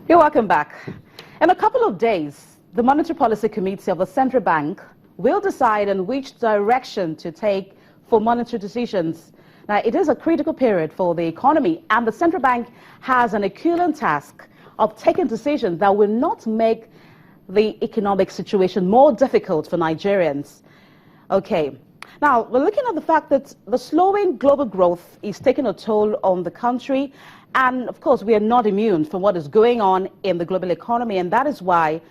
You're welcome back. In a couple of days, the Monetary Policy Committee of the Central Bank will decide on which direction to take for monetary decisions. Now, it is a critical period for the economy, and the Central Bank has an Herculean task of taking decisions that will not make the economic situation more difficult for Nigerians. Okay. Now, we're looking at the fact that the slowing global growth is taking a toll on the country. And, of course, we are not immune from what is going on in the global economy. And that is why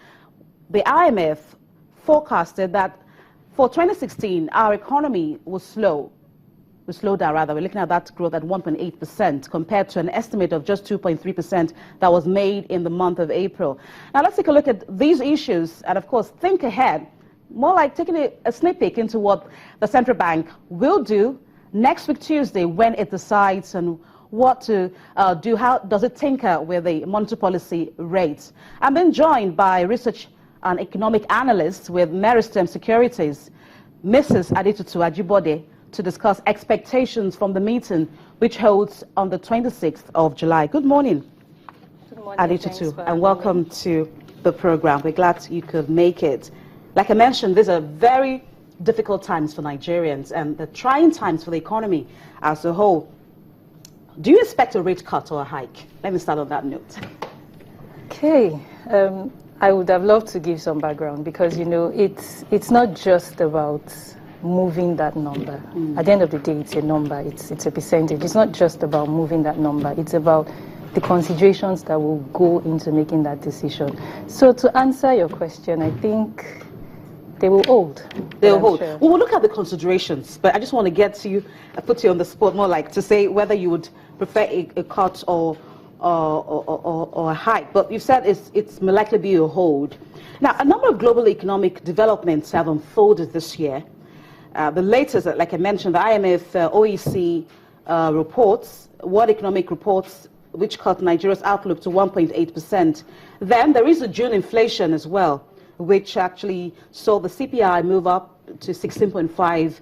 the IMF forecasted that for 2016, our economy will slow down, rather. We're looking at that growth at 1.8% compared to an estimate of just 2.3% that was made in the month of April. Now, let's take a look at these issues and, of course, think ahead. More like taking a sneak peek into what the Central Bank will do next week, Tuesday, when it decides on what to do, how does it tinker with the monetary policy rates. I'm then joined by research and economic analyst with Meristem Securities, Mrs. Adetutu Ajibode, to discuss expectations from the meeting, which holds on the 26th of July. Good morning, Adetutu, and welcome to the program. We're glad you could make it. Like I mentioned, these are very difficult times for Nigerians and the trying times for the economy as a whole. Do you expect a rate cut or a hike? Let me start on that note. Okay. I would have loved to give some background because, you know, it's not just about moving that number. At the end of the day, it's a number. It's a percentage. It's not just about moving that number. It's about the considerations that will go into making that decision. So to answer your question, I think they will hold. They will hold. Sure. Well, we'll look at the considerations, but I just want to get to you, put you on the spot more like to say whether you would prefer a cut or a hike. But you said it's more likely to be a hold. Now, a number of global economic developments have unfolded this year. The latest, like I mentioned, the IMF, OEC reports, World Economic Reports, which cut Nigeria's outlook to 1.8%. Then there is a June inflation as well, which actually saw the CPI move up to 16.5%.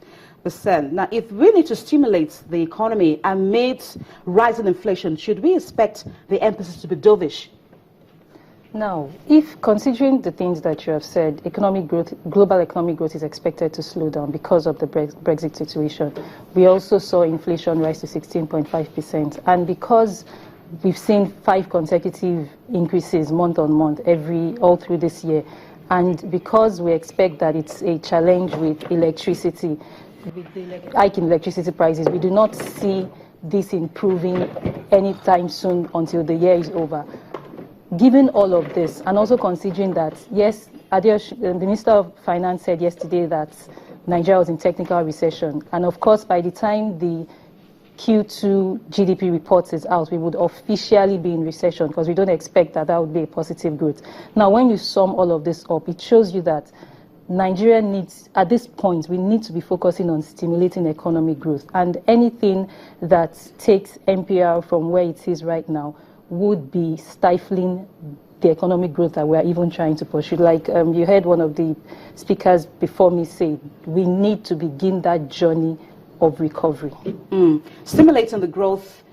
Now, if we need to stimulate the economy amid rising inflation, should we expect the emphasis to be dovish? Now, if considering the things that you have said, economic growth, global economic growth is expected to slow down because of the Brexit situation. We also saw inflation rise to 16.5%, and because we've seen 5 consecutive increases month on month all through this year. And because we expect that it's a challenge with electricity, with the hike in electricity prices, we do not see this improving anytime soon until the year is over. Given all of this, and also considering that, yes, the Minister of Finance said yesterday that Nigeria was in technical recession, and of course, by the time the Q2 GDP report is out, we would officially be in recession because we don't expect that would be a positive growth. Now, when you sum all of this up, it shows you that Nigeria needs, at this point, we need to be focusing on stimulating economic growth. And anything that takes MPR from where it is right now would be stifling the economic growth that we're even trying to pursue. Like you heard one of the speakers before me say, we need to begin that journey of recovery. Stimulating the growth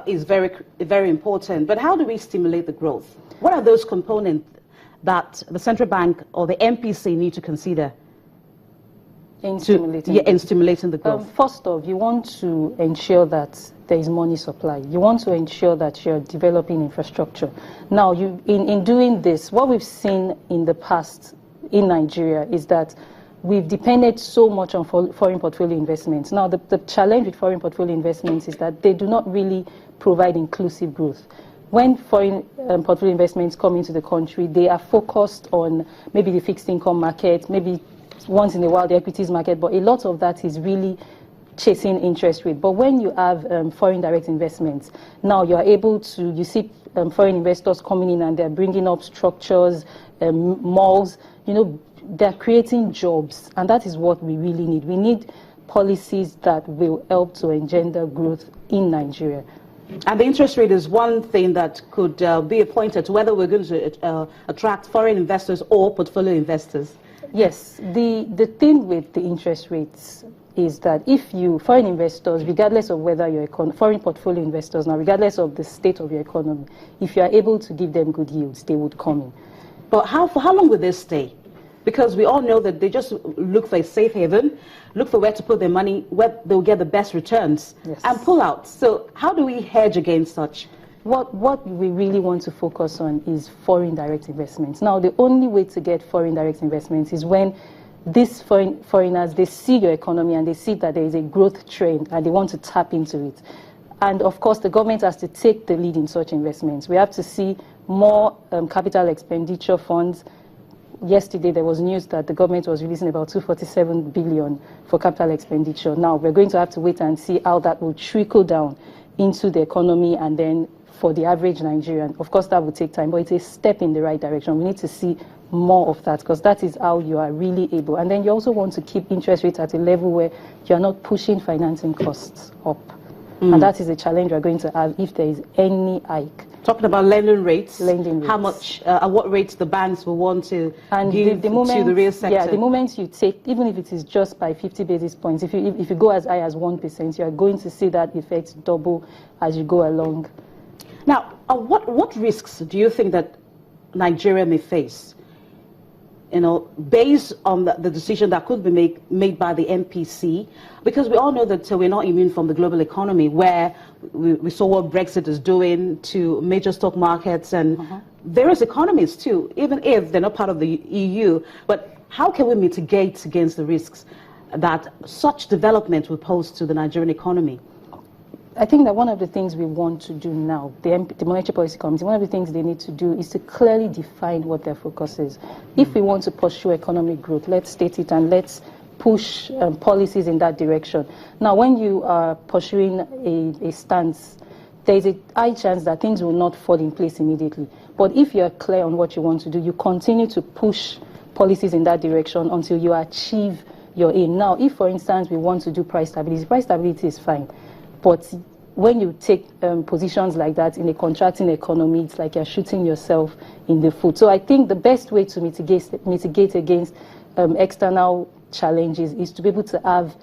is very, very important. But how do we stimulate the growth? What are those components that the central bank or the MPC need to consider in stimulating the growth? First off, you want to ensure that there is money supply. You want to ensure that you're developing infrastructure. Now, in doing this, what we've seen in the past in Nigeria is that we've depended so much on foreign portfolio investments. Now, the challenge with foreign portfolio investments is that they do not really provide inclusive growth. When foreign portfolio investments come into the country, they are focused on maybe the fixed income market, maybe once in a while the equities market, but a lot of that is really chasing interest rate. But when you have foreign direct investments, now you are able to, you see foreign investors coming in and they're bringing up structures, malls, you know, they're creating jobs, and that is what we really need. We need policies that will help to engender growth in Nigeria. And the interest rate is one thing that could be pointer to whether we're going to attract foreign investors or portfolio investors. Yes, the thing with the interest rates is that if foreign investors, regardless of whether you're foreign portfolio investors now, regardless of the state of your economy, if you are able to give them good yields, they would come in. But for how long will they stay? Because we all know that they just look for a safe haven, look for where to put their money, where they'll get the best returns, yes, and pull out. So how do we hedge against such? What we really want to focus on is foreign direct investments. Now, the only way to get foreign direct investments is when these foreigners, they see your economy and they see that there is a growth trend and they want to tap into it. And of course, the government has to take the lead in such investments. We have to see more capital expenditure funds. Yesterday, there was news that the government was releasing about 247 billion for capital expenditure. Now, we're going to have to wait and see how that will trickle down into the economy and then for the average Nigerian. Of course, that will take time, but it's a step in the right direction. We need to see more of that because that is how you are really able. And then you also want to keep interest rates at a level where you're not pushing financing costs up. And that is a challenge we're going to have if there is any hike. Talking about lending rates, how much, at what rates the banks will want to give the moment, to the real sector. Yeah, the moment you take, even if it is just by 50 basis points, if you go as high as 1%, you are going to see that effect double as you go along. Now, what risks do you think that Nigeria may face, based on the decision that could be made by the MPC? Because we all know that we're not immune from the global economy, where we saw what Brexit is doing to major stock markets and various economies too, even if they're not part of the EU. But how can we mitigate against the risks that such development will pose to the Nigerian economy? I think that one of the things we want to do now, the Monetary Policy Committee, one of the things they need to do is to clearly define what their focus is. If we want to pursue economic growth, let's state it and let's push policies in that direction. Now, when you are pursuing a stance, there is a high chance that things will not fall in place immediately. But if you're clear on what you want to do, you continue to push policies in that direction until you achieve your aim. Now, if, for instance, we want to do price stability is fine. But when you take positions like that in a contracting economy, it's like you're shooting yourself in the foot. So I think the best way to mitigate against external challenges is to be able to have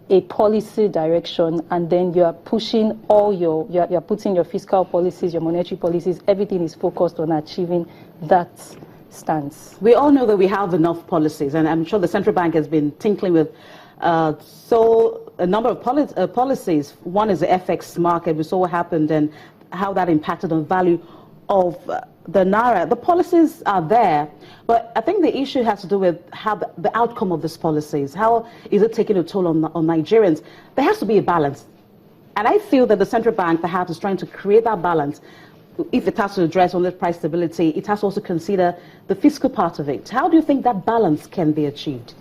a policy direction, and then you are pushing you're putting your fiscal policies, your monetary policies, everything is focused on achieving that stance. We all know that we have enough policies, and I'm sure the central bank has been tinkling with a number of policies. One is the FX market. We saw what happened and how that impacted on the value of the Naira. The policies are there, but I think the issue has to do with how the outcome of these policies. How is it taking a toll on Nigerians? There has to be a balance. And I feel that the central bank perhaps is trying to create that balance. If it has to address only price stability, it has to also consider the fiscal part of it. How do you think that balance can be achieved?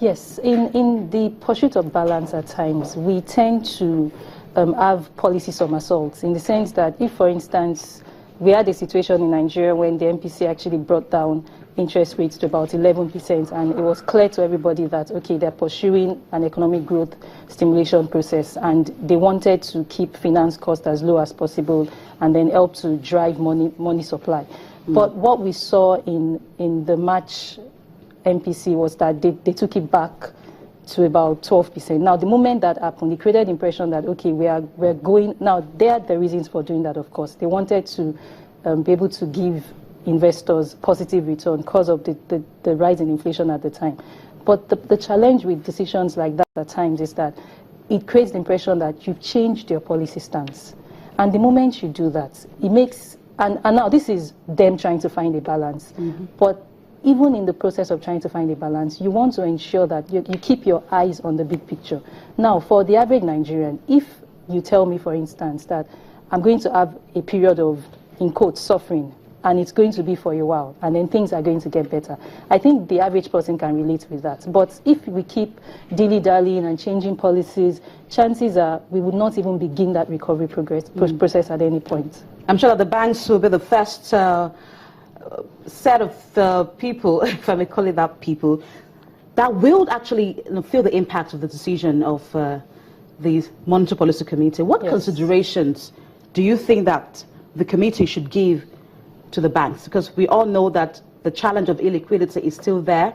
Yes, in the pursuit of balance at times, we tend to have policy somersaults, in the sense that if, for instance, we had a situation in Nigeria when the MPC actually brought down interest rates to about 11%, and it was clear to everybody that, okay, they're pursuing an economic growth stimulation process, and they wanted to keep finance costs as low as possible and then help to drive money supply. But what we saw in the March MPC was that they took it back to about 12%. Now, the moment that happened, it created the impression that, okay, we're going, now there are the reasons for doing that, of course. They wanted to be able to give investors positive return because of the rise in inflation at the time. But the challenge with decisions like that at times is that it creates the impression that you've changed your policy stance. And the moment you do that, it makes, and now this is them trying to find a balance, but even in the process of trying to find a balance, you want to ensure that you keep your eyes on the big picture. Now, for the average Nigerian, if you tell me, for instance, that I'm going to have a period of, in quotes, suffering, and it's going to be for a while, and then things are going to get better, I think the average person can relate with that. But if we keep dilly-dallying and changing policies, chances are we would not even begin that recovery process at any point. I'm sure that the banks will be the first set of people, if I may call it that, people that will actually feel the impact of the decision of the Monetary Policy Committee. What considerations do you think that the committee should give to the banks? Because we all know that the challenge of illiquidity is still there.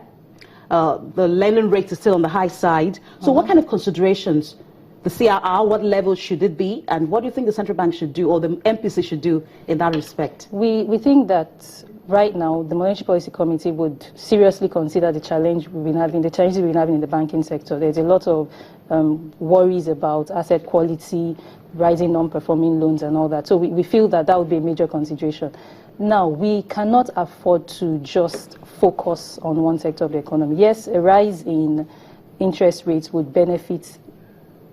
the lending rate is still on the high side. So what kind of considerations, the CRR, what level should it be, and what do you think the central bank should do, or the MPC should do in that respect? We think that right now the Monetary Policy Committee would seriously consider the challenges we've been having in the banking sector. There's a lot of worries about asset quality, rising non-performing loans and all that. So we feel that that would be a major consideration. Now, we cannot afford to just focus on one sector of the economy. Yes, a rise in interest rates would benefit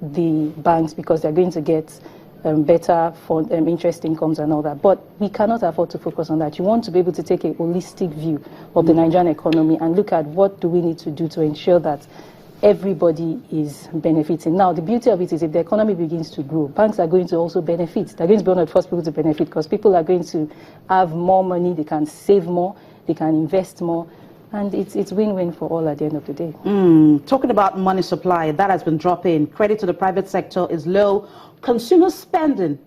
the banks because they're going to get better interest incomes and all that. But we cannot afford to focus on that. You want to be able to take a holistic view of the Nigerian economy and look at what do we need to do to ensure that everybody is benefiting. Now, the beauty of it is if the economy begins to grow, banks are going to also benefit. They're going to be one of the first people to benefit because people are going to have more money, they can save more, they can invest more, and it's win-win for all at the end of the day. Talking about money supply, that has been dropping. Credit to the private sector is low. Consumer spending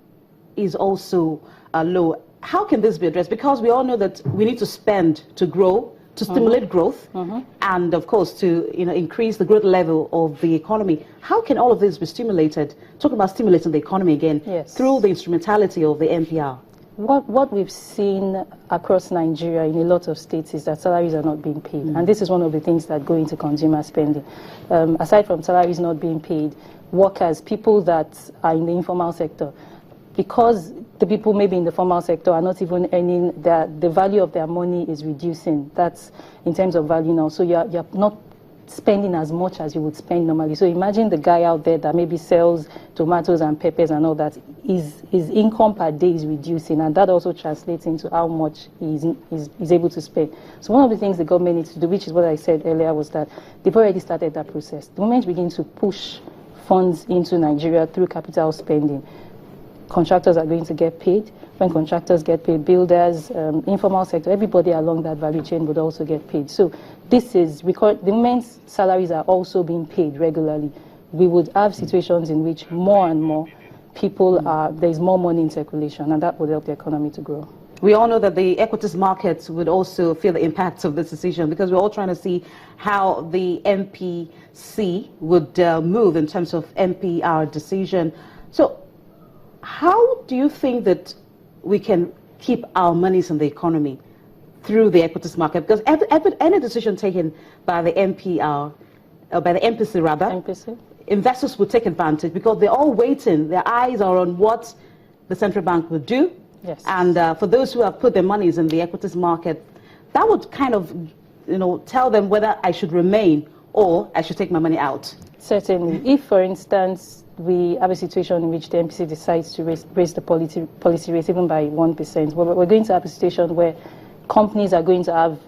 is also low. How can this be addressed? Because we all know that we need to spend to grow, to stimulate growth, and of course to increase the growth level of the economy. How can all of this be stimulated? Talking about stimulating the economy again, through the instrumentality of the MPR. What we've seen across Nigeria in a lot of states is that salaries are not being paid, and this is one of the things that go into consumer spending. Aside from salaries not being paid, workers, people that are in the informal sector, because the people maybe in the formal sector are not even earning, the value of their money is reducing. That's in terms of value now. So you're not spending as much as you would spend normally. So imagine the guy out there that maybe sells tomatoes and peppers and all that. His income per day is reducing, and that also translates into how much he's able to spend. So one of the things the government needs to do, which is what I said earlier, was that they've already started that process. The moment you begin to push funds into Nigeria through capital spending, contractors are going to get paid. When contractors get paid, builders, informal sector, everybody along that value chain would also get paid. So this is, the moment salaries are also being paid regularly, we would have situations in which more and more people there's more money in circulation, and that would help the economy to grow. We all know that the equities markets would also feel the impacts of this decision, because we're all trying to see how the MPC would move in terms of MPR decision. So how do you think that we can keep our monies in the economy through the equities market? Because any decision taken by the MPR, or by the MPC rather, investors will take advantage because they're all waiting. Their eyes are on what the central bank will do. Yes. And for those who have put their monies in the equities market, that would kind of, tell them whether I should remain or I should take my money out. Certainly. If, for instance, we have a situation in which the MPC decides to raise the policy rate even by 1%, we're going to have a situation where companies are going to have,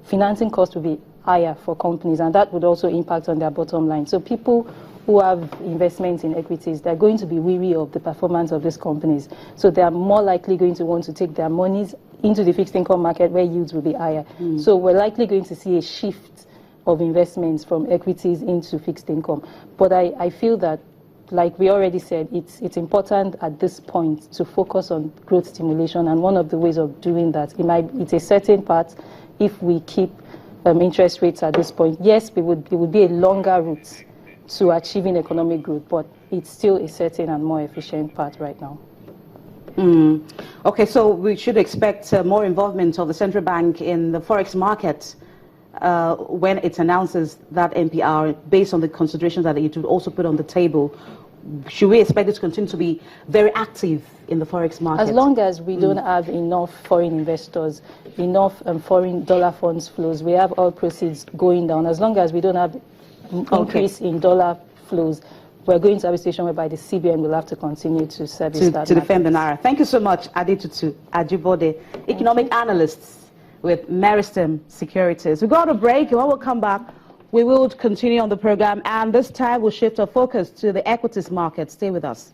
financing costs will be higher for companies, and that would also impact on their bottom line. So people who have investments in equities, they're going to be weary of the performance of these companies. So they are more likely going to want to take their monies into the fixed income market where yields will be higher. So we're likely going to see a shift of investments from equities into fixed income. But I feel that, like we already said, it's important at this point to focus on growth stimulation, and one of the ways of doing that, it's a certain part if we keep interest rates at this point. Yes, it would be a longer route to achieving economic growth, but it's still a certain and more efficient path right now. Okay, so we should expect more involvement of the central bank in the forex market when it announces that MPR, based on the considerations that it would also put on the table. Should we expect it to continue to be very active in the forex market? As long as we don't have enough foreign investors, enough foreign dollar funds flows, we have all proceeds going down. As long as we don't have increase in dollar flows, we're going to have a situation whereby the CBN will have to continue to service that to defend the Naira. Thank you so much, Adetutu Ajibode, economic analyst with Meristem Securities. We go on a break, and when we'll come back, we will continue on the program, and this time we'll shift our focus to the equities market. Stay with us.